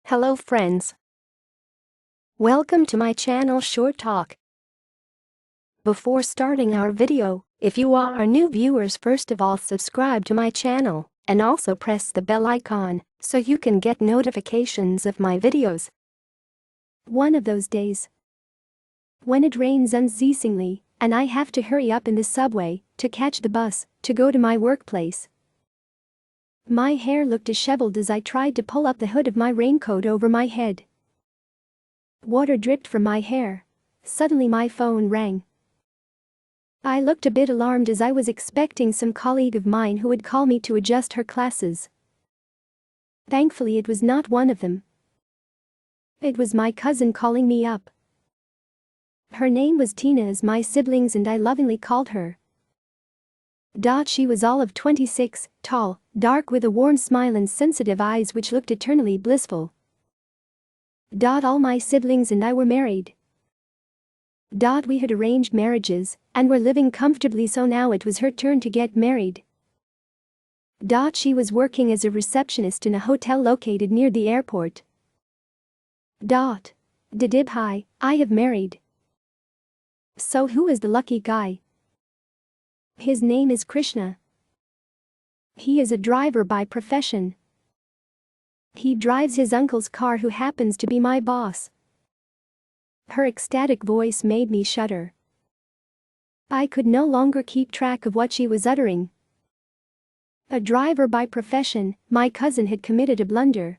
Hello friends. Welcome to my channel Short Talk. Before starting our video, if you are new viewers, first of all subscribe to my channel and also press the bell icon so you can get notifications of my videos. One of those days when it rains unceasingly and I have to hurry up in the subway to catch the bus to go to my workplace. My hair looked disheveled as I tried to pull up the hood of my raincoat over my head. Water dripped from my hair. Suddenly my phone rang. I looked a bit alarmed as I was expecting some colleague of mine who would call me to adjust her classes. Thankfully it was not one of them. It was my cousin calling me up. Her name was Tina, as my siblings and I lovingly called her. She was all of 26, tall, dark, with a warm smile and sensitive eyes which looked eternally blissful. All my siblings and I were married. We had arranged marriages and were living comfortably, so now it was her turn to get married. She was working as a receptionist in a hotel located near the airport. Hi, I have married. So who is the lucky guy? His name is Krishna. He is a driver by profession. He drives his uncle's car, who happens to be my boss. Her ecstatic voice made me shudder. I could no longer keep track of what she was uttering. A driver by profession, my cousin had committed a blunder.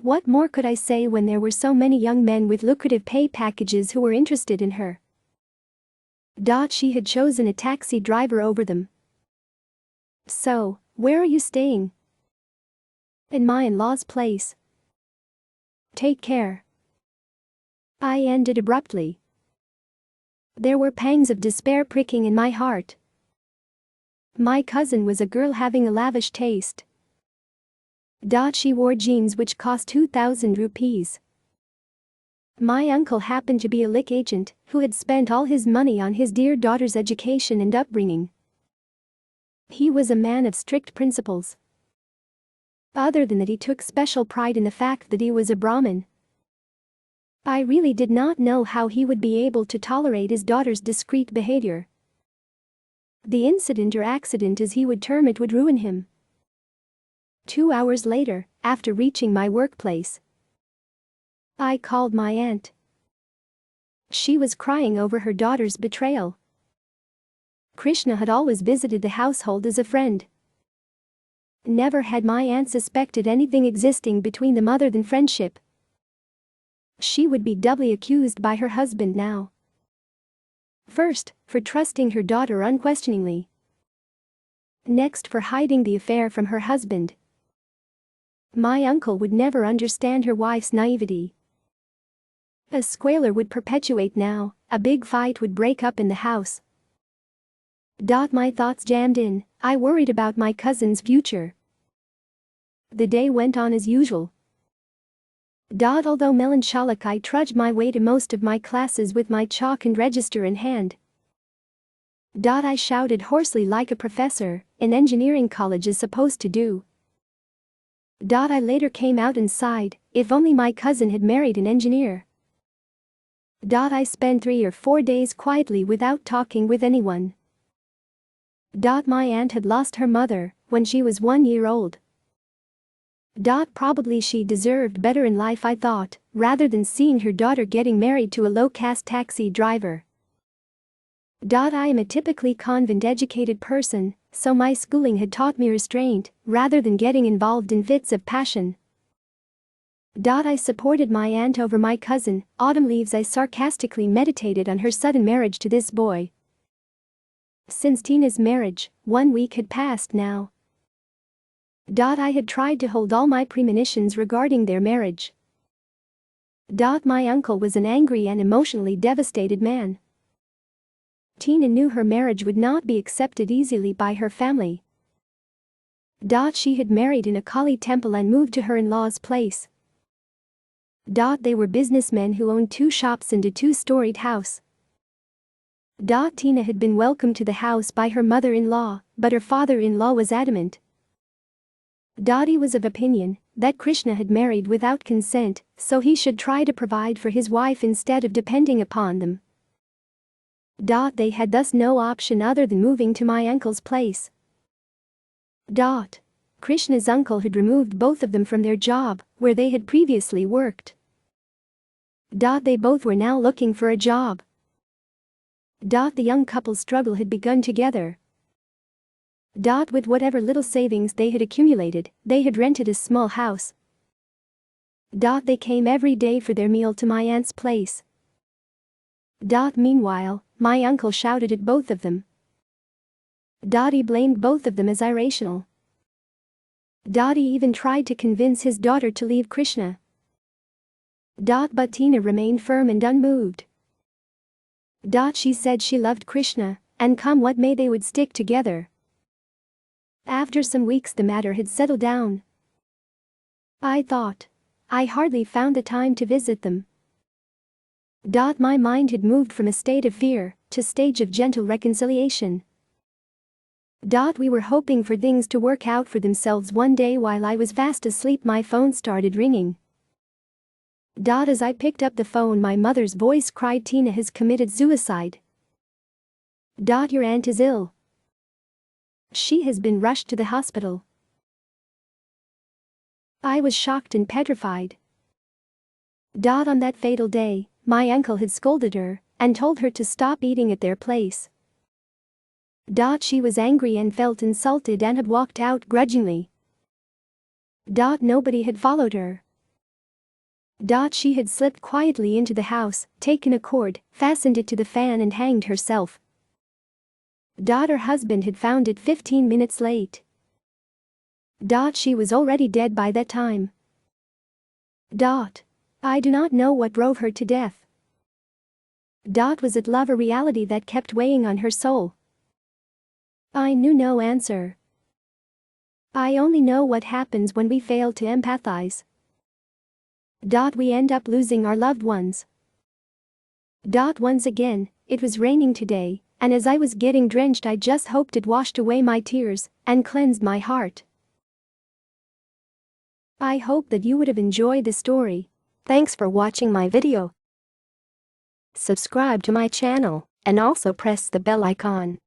What more could I say when there were so many young men with lucrative pay packages who were interested in her? She had chosen a taxi driver over them. So, where are you staying? In my in-laws' place. Take care. I ended abruptly. There were pangs of despair pricking in my heart. My cousin was a girl having a lavish taste. She wore jeans which cost 2,000 rupees. My uncle happened to be a lick agent who had spent all his money on his dear daughter's education and upbringing. He was a man of strict principles. Other than that, he took special pride in the fact that he was a Brahmin. I really did not know how he would be able to tolerate his daughter's discreet behavior. The incident, or accident as he would term it, would ruin him. 2 hours later, after reaching my workplace, I called my aunt. She was crying over her daughter's betrayal. Krishna had always visited the household as a friend. Never had my aunt suspected anything existing between them other than friendship. She would be doubly accused by her husband now. First, for trusting her daughter unquestioningly. Next, for hiding the affair from her husband. My uncle would never understand her wife's naivety. A squalor would perpetuate now, a big fight would break up in the house. My thoughts jammed in, I worried about my cousin's future. The day went on as usual. Although melancholic, I trudged my way to most of my classes with my chalk and register in hand. I shouted hoarsely like a professor in engineering college is supposed to do. I later came out and sighed, if only my cousin had married an engineer. I spent 3 or 4 days quietly without talking with anyone. My aunt had lost her mother when she was 1 year old. Probably she deserved better in life, I thought, rather than seeing her daughter getting married to a low-caste taxi driver. I am a typically convent-educated person, so my schooling had taught me restraint rather than getting involved in fits of passion. I supported my aunt over my cousin. Autumn leaves, I sarcastically meditated on her sudden marriage to this boy. Since Tina's marriage, 1 week had passed now. I had tried to hold all my premonitions regarding their marriage. My uncle was an angry and emotionally devastated man. Tina knew her marriage would not be accepted easily by her family. She had married in a Kali temple and moved to her in-laws' place. They were businessmen who owned 2 shops and a 2-storied house. Tina had been welcomed to the house by her mother-in-law, but her father-in-law was adamant. He was of opinion that Krishna had married without consent, so he should try to provide for his wife instead of depending upon them. They had thus no option other than moving to my uncle's place. Krishna's uncle had removed both of them from their job, where they had previously worked. They both were now looking for a job. The young couple's struggle had begun together. With whatever little savings they had accumulated, they had rented a small house. They came every day for their meal to my aunt's place. Meanwhile, my uncle shouted at both of them. He blamed both of them as irrational. He even tried to convince his daughter to leave Krishna. But Tina remained firm and unmoved. She said she loved Krishna, and come what may they would stick together. After some weeks the matter had settled down. I hardly found the time to visit them. My mind had moved from a state of fear to a stage of gentle reconciliation. We were hoping for things to work out for themselves. One day while I was fast asleep my phone started ringing. As I picked up the phone my mother's voice cried, "Tina has committed suicide. Your aunt is ill. She has been rushed to the hospital." I was shocked and petrified. On that fatal day, my uncle had scolded her and told her to stop eating at their place. She was angry and felt insulted and had walked out grudgingly. Nobody had followed her. She had slipped quietly into the house, taken a cord, fastened it to the fan and hanged herself. Her husband had found it 15 minutes late. She was already dead by that time. I do not know what drove her to death. Was it love or reality that kept weighing on her soul? I knew no answer. I only know what happens when we fail to empathize. We end up losing our loved ones. Once again, it was raining today, and as I was getting drenched I just hoped it washed away my tears and cleansed my heart. I hope that you would have enjoyed the story. Thanks for watching my video. Subscribe to my channel and also press the bell icon.